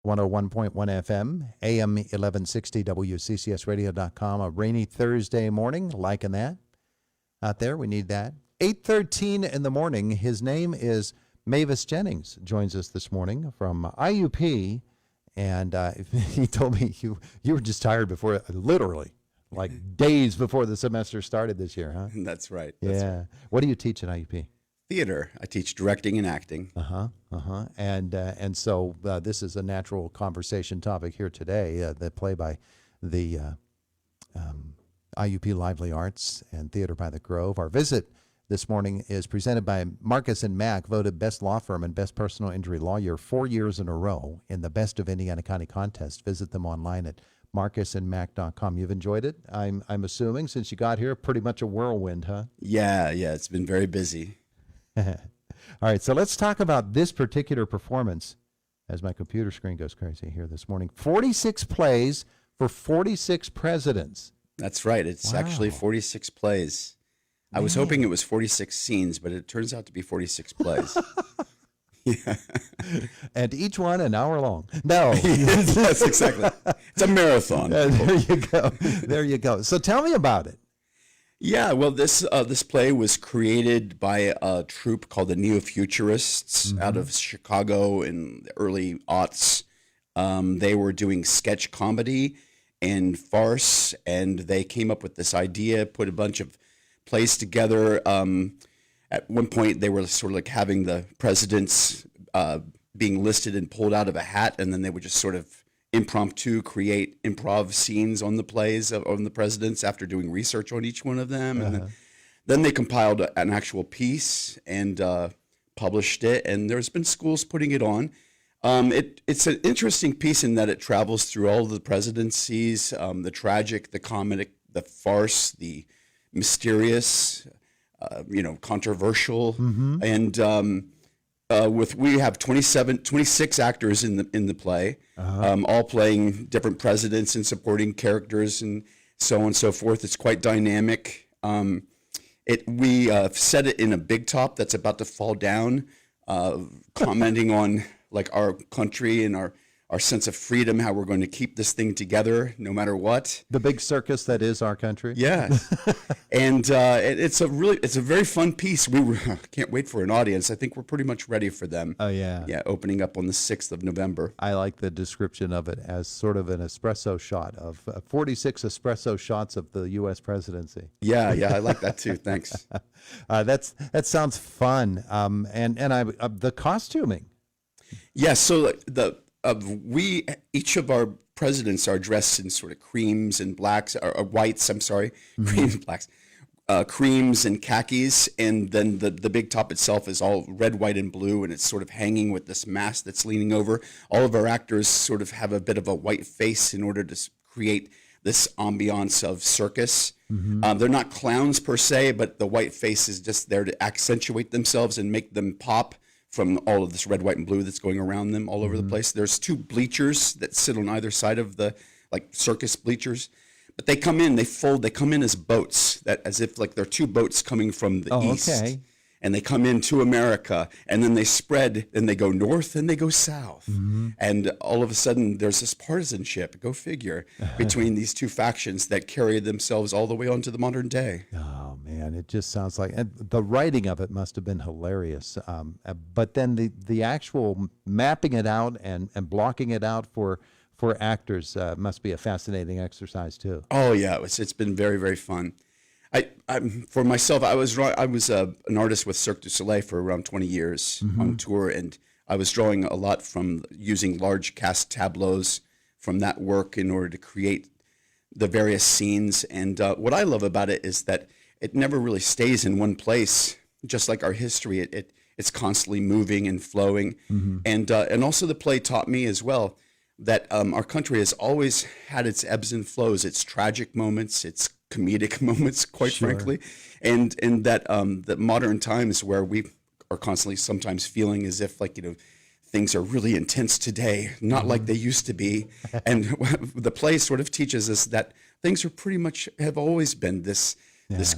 101.1 FM, AM 1160, WCCSradio.com. A rainy Thursday morning, liking that out there. We need that. 8:13 in the morning. His name is Mavis Jennings. Joins us this morning from IUP. And he told me you were just tired before, literally, like days before the semester started this year, huh? That's right. Yeah. Right. What do you teach at IUP? Theater. I teach directing and acting. And so this is a natural conversation topic here today. The play by the IUP Lively Arts and Theater by the Grove. Our visit this morning is presented by Marcus and Mack, voted best law firm and best personal injury lawyer 4 years in a row in the Best of Indiana County contest. Visit them online at marcusandmack.com. You've enjoyed it, I'm assuming, since you got here. Pretty much a whirlwind, huh? Yeah. It's been very busy. All right, so let's talk about this particular performance as my computer screen goes crazy here this morning. 46 plays for 46 presidents. That's right. It's actually 46 plays. I was hoping it was 46 scenes, but it turns out to be 46 plays. Yeah. And each one an hour long. No. Yes, exactly. It's a marathon. There you go. There you go. So tell me about it. Yeah, well, this play was created by a troupe called the Neo-Futurists out of Chicago in the early aughts. They were doing sketch comedy and farce, and they came up with this idea, put a bunch of plays together. At one point, they were sort of like having the presidents being listed and pulled out of a hat, and then they would just sort of impromptu create improv scenes on the plays on the presidents after doing research on each one of them. And then they compiled an actual piece and published it, and there's been schools putting it on. It's an interesting piece in that it travels through all of the presidencies, the tragic, the comedic, the farce, the mysterious, controversial, and we have 26 actors in the play, all playing different presidents and supporting characters and so on and so forth. It's quite dynamic. We set it in a big top that's about to fall down, commenting on like our country and our sense of freedom, how we're going to keep this thing together no matter what. The big circus that is our country. Yes. And it's a very fun piece. Can't wait for an audience. I think we're pretty much ready for them. Oh, yeah. Yeah, opening up on the 6th of November. I like the description of it as sort of an espresso shot of 46 espresso shots of the U.S. presidency. Yeah, I like that too. Thanks. That sounds fun. And the costuming. Yeah, so each of our presidents are dressed in sort of creams and blacks, or whites, I'm sorry, creams and blacks, creams and khakis, and then the big top itself is all red, white, and blue, and it's sort of hanging with this mask that's leaning over. All of our actors sort of have a bit of a white face in order to create this ambiance of circus. They're not clowns per se, but the white face is just there to accentuate themselves and make them pop from all of this red, white, and blue that's going around them all over the place. There's 2 bleachers that sit on either side of the circus bleachers. But they come in, they come in as boats, as if like they're 2 boats coming from the east. Okay. And they come into America, and then they spread, and they go north and they go south. And all of a sudden, there's this partisanship, go figure, between these 2 factions that carry themselves all the way onto the modern day. Oh, man, it just sounds like, and the writing of it must have been hilarious. But then the actual mapping it out and blocking it out for actors must be a fascinating exercise, too. Oh, yeah, it's been very, very fun. For myself, I was an artist with Cirque du Soleil for around 20 years on tour, and I was drawing a lot from using large cast tableaus from that work in order to create the various scenes. And what I love about it is that it never really stays in one place. Just like our history, it's constantly moving and flowing. And also the play taught me as well that our country has always had its ebbs and flows, its tragic moments, its comedic moments, quite frankly, and that modern times where we are constantly sometimes feeling as if things are really intense today, not like they used to be. And the play sort of teaches us that things are pretty much have always been this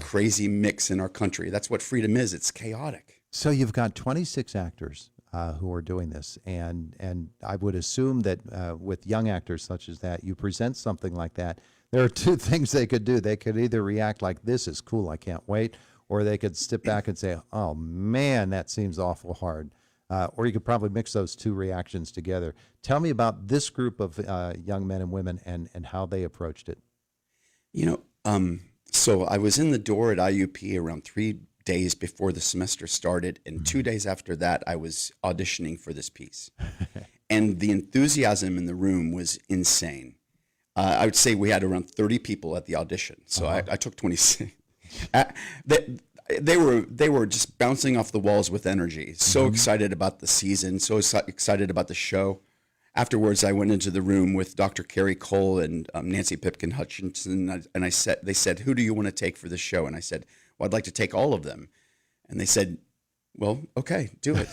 crazy mix in our country. That's what freedom is. It's chaotic. So you've got 26 actors. who are doing this. And I would assume that with young actors such as that, you present something like that, there are two things they could do. They could either react like, this is cool, I can't wait, or they could step back and say, oh man, that seems awful hard. Or you could probably mix those two reactions together. Tell me about this group of young men and women and how they approached it. So I was in the door at IUP around 3 days before the semester started, and 2 days after that, I was auditioning for this piece. And the enthusiasm in the room was insane. I would say we had around 30 people at the audition, so I took 26. They were just bouncing off the walls with energy, so excited about the season, so excited about the show. Afterwards, I went into the room with Dr. Carrie Cole and Nancy Pipkin Hutchinson, and they said, who do you want to take for the show? And I said, well, I'd like to take all of them. And they said, well, okay, do it.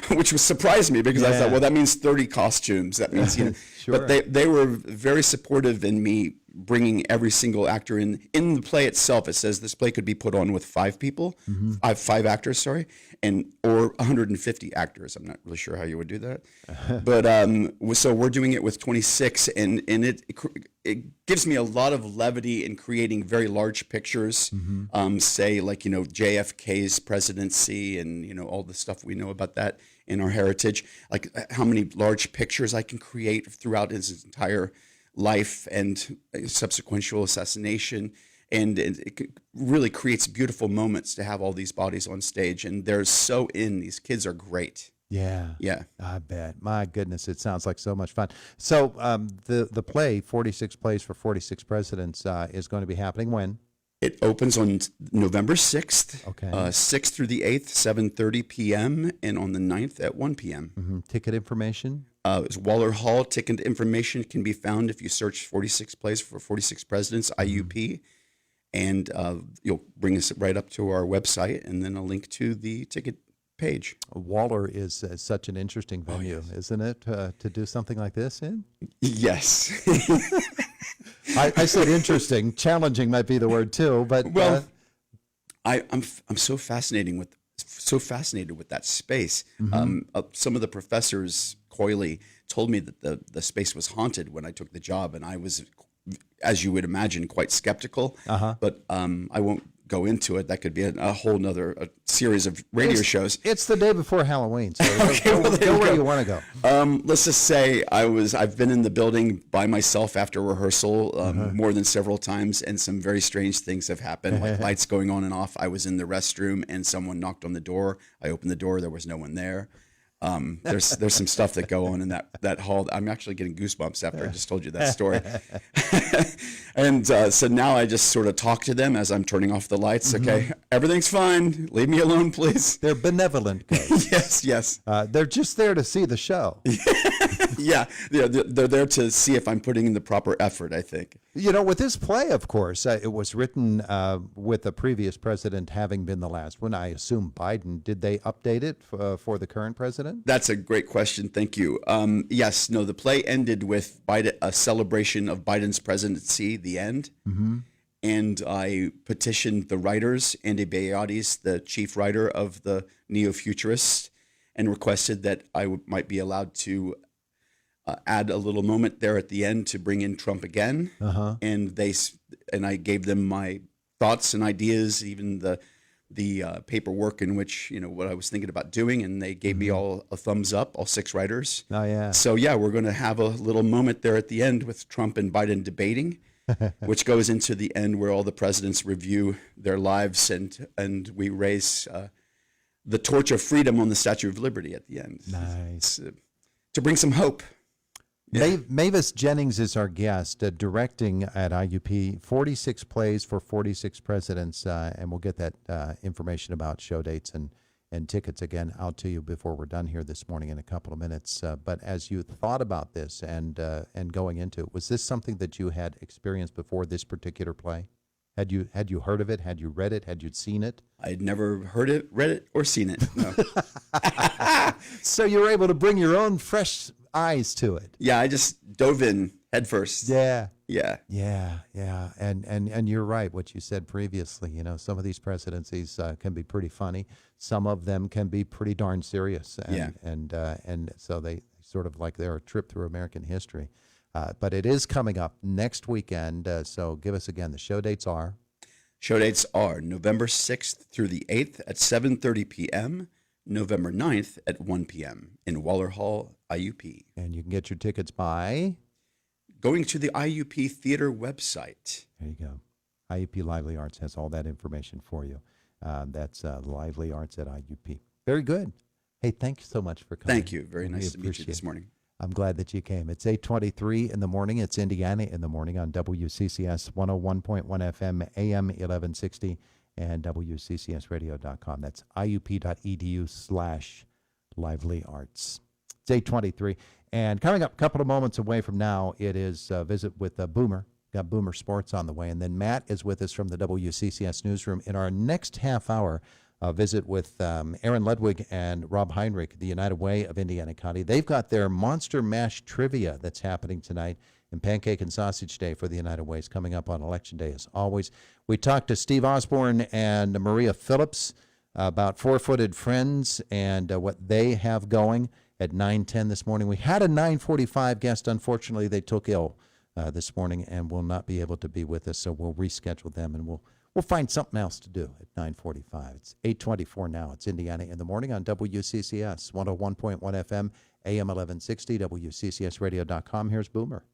Which surprised me because I thought, well, that means 30 costumes. That means, Sure. But they were very supportive in me bringing every single actor in. In the play itself, it says this play could be put on with 5 people, 5 actors, sorry, or 150 actors. I'm not really sure how you would do that. But so we're doing it with 26, and it gives me a lot of levity in creating very large pictures, say like, JFK's presidency and, all the stuff we know about that in our heritage, like how many large pictures I can create throughout his entire life and subsequent assassination. And it really creates beautiful moments to have all these bodies on stage. And they're so in. These kids are great. Yeah. Yeah. I bet. My goodness, it sounds like so much fun. So the play, 46 Plays for 46 Presidents, is going to be happening when? It opens on November 6th, Okay. 6th through the 8th, 7:30 p.m., and on the 9th at 1 p.m. Ticket information? It's Waller Hall. Ticket information can be found if you search 46 Plays for 46 Presidents, IUP, and you'll bring us right up to our website and then a link to the ticket page. Waller is such an interesting venue, isn't it, to do something like this in? Yes. I said interesting. Challenging might be the word too, but well, I'm so fascinated with that space. Some of the professors, Coyley, told me that the space was haunted when I took the job, and I was, as you would imagine, quite skeptical. But I won't go into it. That could be a whole nother series of radio shows. It's the day before Halloween, so Okay, go where you want to go. Let's just say I've been in the building by myself after rehearsal more than several times, and some very strange things have happened, like lights going on and off. I was in the restroom and someone knocked on the door. I opened the door. There was no one there. There's some stuff that go on in that hall. I'm actually getting goosebumps after I just told you that story. And so now I just sort of talk to them as I'm turning off the lights. Okay, everything's fine. Leave me alone, please. They're benevolent ghosts. Yes. They're just there to see the show. Yeah, they're there to see if I'm putting in the proper effort, I think. With this play, of course, it was written with the previous president having been the last one. I assume Biden. Did they update it for the current president? That's a great question. Thank you. Yes, no, the play ended with a celebration of Biden's presidency, the end. And I petitioned the writers, Andy Bayotis, the chief writer of the Neo-Futurists, and requested that I might be allowed to add a little moment there at the end to bring in Trump again. And I gave them my thoughts and ideas, even the paperwork in which, what I was thinking about doing, and they gave me all a thumbs up, all 6 writers. Oh, yeah. So, yeah, we're going to have a little moment there at the end with Trump and Biden debating, which goes into the end where all the presidents review their lives and we raise the torch of freedom on the Statue of Liberty at the end. Nice. To bring some hope. Yeah. Mavis Jennings is our guest, directing at IUP 46 Plays for 46 Presidents, and we'll get that information about show dates and tickets again out to you before we're done here this morning in a couple of minutes. But as you thought about this and going into it, was this something that you had experienced before this particular play? Had you heard of it? Had you read it? Had you seen it? I'd never heard it, read it, or seen it. No. So you were able to bring your own fresh eyes to it. Yeah, I just dove in head first. Yeah. Yeah. Yeah. And you're right, what you said previously. Some of these presidencies can be pretty funny. Some of them can be pretty darn serious. Yeah. And so they sort of like they're a trip through American history. But it is coming up next weekend. So give us again, the show dates are. Show dates are November 6th through the 8th at 7:30 p.m., November 9th at 1 p.m. in Waller Hall, IUP. And you can get your tickets by. Going to the IUP Theater website. There you go. IUP Lively Arts has all that information for you. That's Lively Arts at IUP. Very good. Hey, thank you so much for coming. Thank you. Very nice to meet you this morning. I'm glad that you came. It's 8:23 in the morning. It's Indiana in the morning on WCCS 101.1 FM, AM 1160, and WCCSradio.com. That's iup.edu/lively arts. It's 8:23. And coming up a couple of moments away from now, it is a visit with Boomer. Got Boomer Sports on the way. And then Matt is with us from the WCCS newsroom. In our next half hour, a visit with Aaron Ludwig and Rob Heinrich, the United Way of Indiana County. They've got their Monster Mash Trivia that's happening tonight, and Pancake and Sausage Day for the United Ways coming up on Election Day as always. We talked to Steve Osborne and Maria Phillips about Four-Footed Friends and what they have going at 9:10 this morning. We had a 9:45 guest. Unfortunately, they took ill this morning and will not be able to be with us, so we'll reschedule them, and we'll find something else to do at 9:45. It's 8:24 now. It's Indiana in the morning on WCCS 101.1 FM, AM 1160, WCCSradio.com. Here's Boomer.